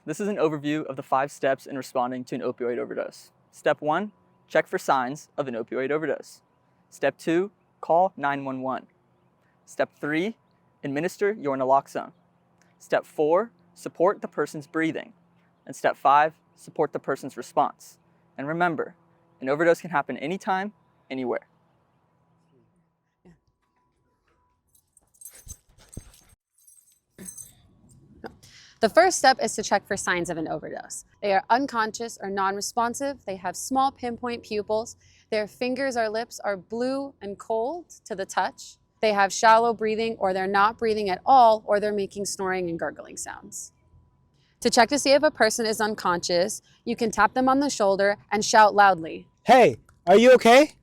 This is an overview of the 5 steps in responding to an opioid overdose. Step 1, check for signs of an opioid overdose. Step 2, call 911. Step 3, administer your naloxone. Step 4, support the person's breathing. And step 5, support the person's response. And remember, an overdose can happen anytime, anywhere. The first step is to check for signs of an overdose. They are unconscious or non-responsive. They have small pinpoint pupils. Their fingers or lips are blue and cold to the touch. They have shallow breathing, or they're not breathing at all, or they're making snoring and gurgling sounds. To check to see if a person is unconscious, you can tap them on the shoulder and shout loudly, "Hey, are you okay?"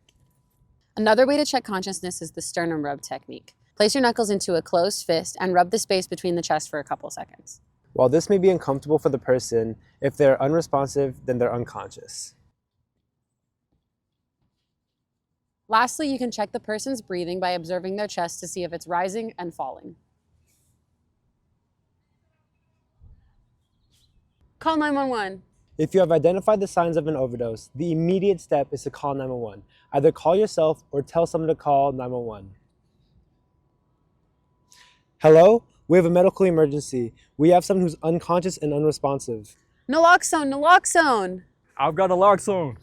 Another way to check consciousness is the sternum rub technique. Place your knuckles into a closed fist and rub the space between the chest for a couple seconds. While this may be uncomfortable for the person, if they're unresponsive, then they're unconscious. Lastly, you can check the person's breathing by observing their chest to see if it's rising and falling. Call 911. If you have identified the signs of an overdose, the immediate step is to call 911. Either call yourself or tell someone to call 911. Hello? We have a medical emergency. We have someone who's unconscious and unresponsive. Naloxone, naloxone. I've got naloxone.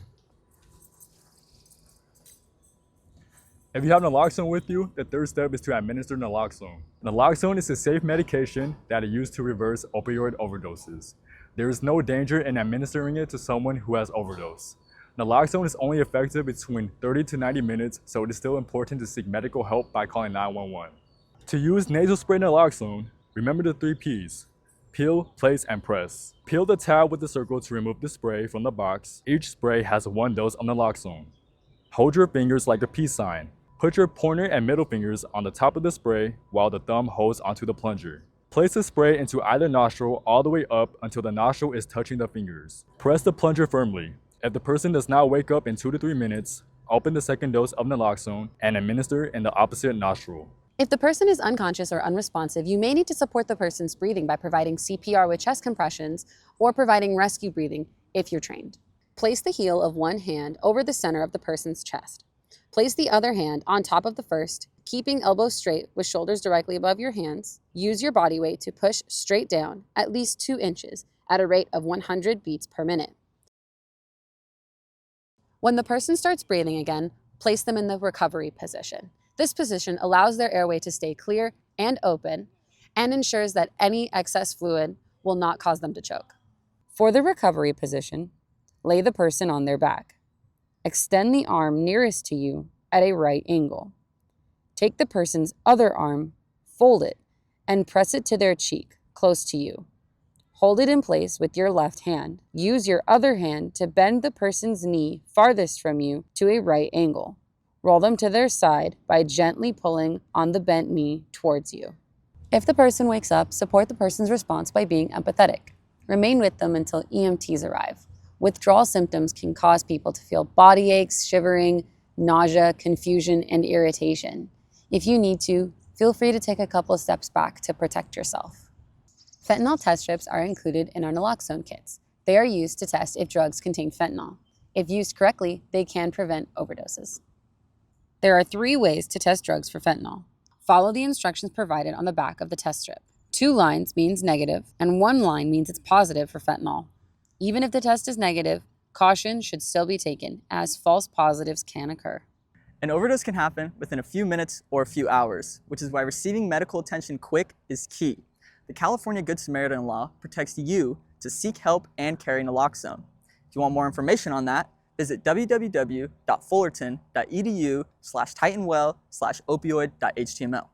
If you have naloxone with you, the third step is to administer naloxone. Naloxone is a safe medication that is used to reverse opioid overdoses. There is no danger in administering it to someone who has overdosed. Naloxone is only effective between 30 to 90 minutes, so it is still important to seek medical help by calling 911. To use nasal spray naloxone, remember the 3 Ps: peel, place, and press. Peel the tab with the circle to remove the spray from the box. Each spray has 1 dose of naloxone. Hold your fingers like the peace sign. Put your pointer and middle fingers on the top of the spray while the thumb holds onto the plunger. Place the spray into either nostril all the way up until the nostril is touching the fingers. Press the plunger firmly. If the person does not wake up in 2 to 3 minutes, open the second dose of naloxone and administer in the opposite nostril. If the person is unconscious or unresponsive, you may need to support the person's breathing by providing CPR with chest compressions or providing rescue breathing if you're trained. Place the heel of one hand over the center of the person's chest. Place the other hand on top of the first, keeping elbows straight with shoulders directly above your hands. Use your body weight to push straight down at least 2 inches at a rate of 100 beats per minute. When the person starts breathing again, place them in the recovery position. This position allows their airway to stay clear and open and ensures that any excess fluid will not cause them to choke. For the recovery position, lay the person on their back. Extend the arm nearest to you at a right angle. Take the person's other arm, fold it, and press it to their cheek, close to you. Hold it in place with your left hand. Use your other hand to bend the person's knee farthest from you to a right angle. Roll them to their side by gently pulling on the bent knee towards you. If the person wakes up, support the person's response by being empathetic. Remain with them until EMTs arrive. Withdrawal symptoms can cause people to feel body aches, shivering, nausea, confusion, and irritation. If you need to, feel free to take a couple of steps back to protect yourself. Fentanyl test strips are included in our naloxone kits. They are used to test if drugs contain fentanyl. If used correctly, they can prevent overdoses. There are 3 ways to test drugs for fentanyl. Follow the instructions provided on the back of the test strip. 2 lines means negative, and 1 line means it's positive for fentanyl. Even if the test is negative, caution should still be taken, as false positives can occur. An overdose can happen within a few minutes or a few hours, which is why receiving medical attention quick is key. The California Good Samaritan Law protects you to seek help and carry naloxone. If you want more information on that, visit www.fullerton.edu/TitanWELL/opioid.html.